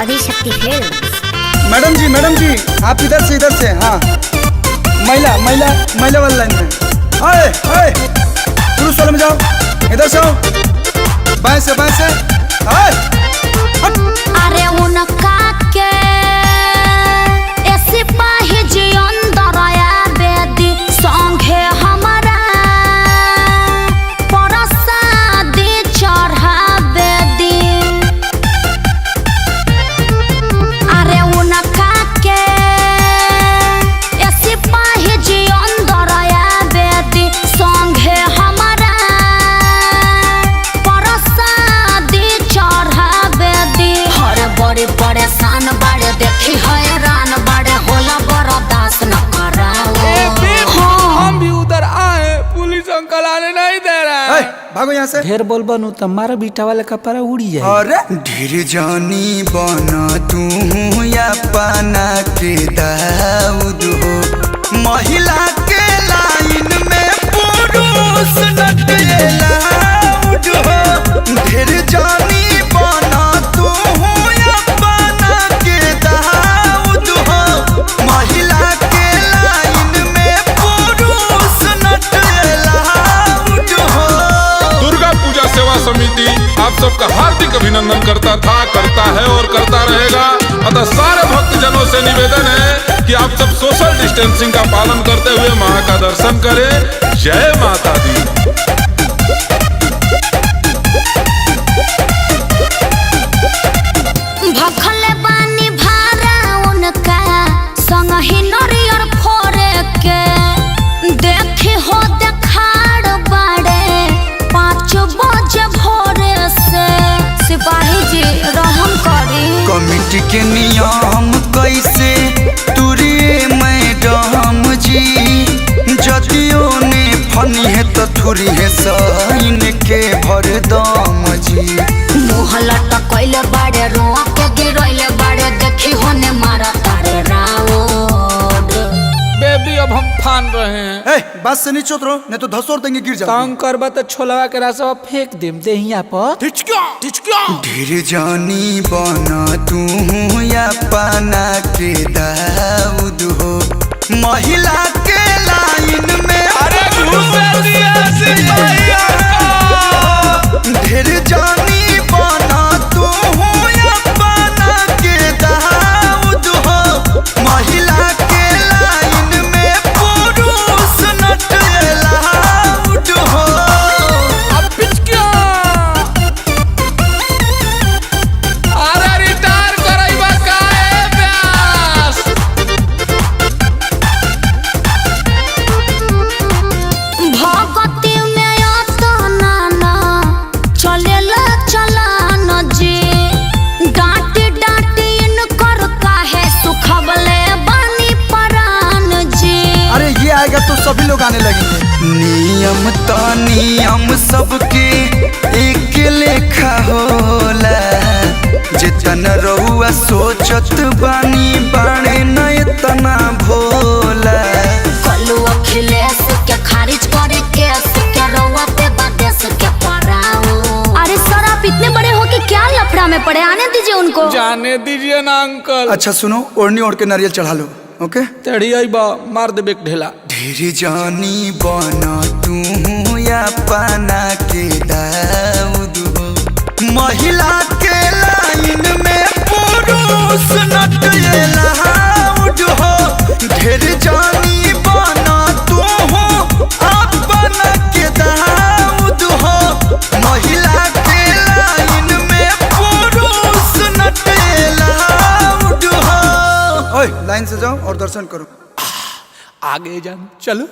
Adishakti films. Madam जी आप इधर से हाँ महिला वाला लाइन में। आए पुरुष वाले में जाओ, इधर से आओ, बाएं से अरे उनका के ऐसे पाही जी अंदर आया बेदी संगे हमारा परसादी चढ़ा बेदी। अरे उनका के ऐसे पाही जी अंदर आया बेदी संगे हमारा परसादी चढ़ा बेदी। हर बड़े परेशान बाड़े देखी हैरान बाड़े होला बर्दाश्त न कराओ। हम भी उधर आए, पुलिस अंकल आने नहीं दे रहा है। भागो यहाँ से। ढेर बोल बनू तो मारा बीटा वाले कपड़ा उड़ी जाए। अरे ढेर जानी बना तू या पाना के दाऊद हो, महिला के लाइन में पुरुष नटलाउड हो। ढेर जानी बना तू या पाना के दाऊद हो, महिला के लाइन में पुरुष नटलाउड हो। दुर्गा पूजा सेवा समिति आप सबका हार्दिक अभिनंदन करता है और करता रहेगा। अतः सारे भक्तजनों से निवेदन है कि आप सब सोशल डिस्टेंसिंग का पालन करते हुए मां का दर्शन करें। जय माता दी। भखले बानी भारा उनका संग ही नरियर फोरे के देखी हो देखाड़ बाड़े 5 बजे भोरे से। सिपाही जी रहम करी। कमिटी के नियम कैसे तुरिए मैडम जी, जदियो ने फनी है तो थुरी है साइन के भरदम जी। मुँह लटकैले बाड़े रोआ के गिरैले बाड़े देखी होने मारा तारे राउड। बेबी अब हम फान रहे हैं। बस से नीचे उतरो नहीं तो धसोर देंगे, गिर जाओ। तंग करबा तो छोलवा के रास्ता फेंक देम देहिया पर। ढेर जानी बना तू या पाना के दाऊद हो, महिला के लाइन में ढेर जानी बना तू या पाना के दाऊद हो, महिला के लाइन में पुरुष नटलाउड हो। अब पिचकिया अरे रिटायर करैबा काहे ब्यास। भगती में अतना ना चलेला चलान जी, डांटी इनकर काहे सुखबले बानी परान जी। अरे ये आएगा तो सभी लोग आने लगेंगे। नियम सबके एक लेखा होला, जितन रहुआ सोचत बानी बाणे न इतना भोला। कलू अखिलेश के खारिज करे केस के रउआ पे बादेश के पराओ। अरे सर आप इतने बड़े हो कि क्या लफड़ा में पड़े, आने दीजिए उनको। जाने दीजिए ना अंकल। अच्छा सुनो, ओढ़नी ओढ़ के नारियल चढ़ा लो। ओके तेड़ी आई बा मार देबे ढेला। ढेर जानी बना तू या पाना के दाऊद हो, महिला के लाइन में पुरुष नटलाउड हो। ढेर जानी बना तू अपना के दाऊद हो, महिला के लाइन में पुरुष नटलाउड हो। ओए लाइन से जाओ और दर्शन करो। आगे जान चलो।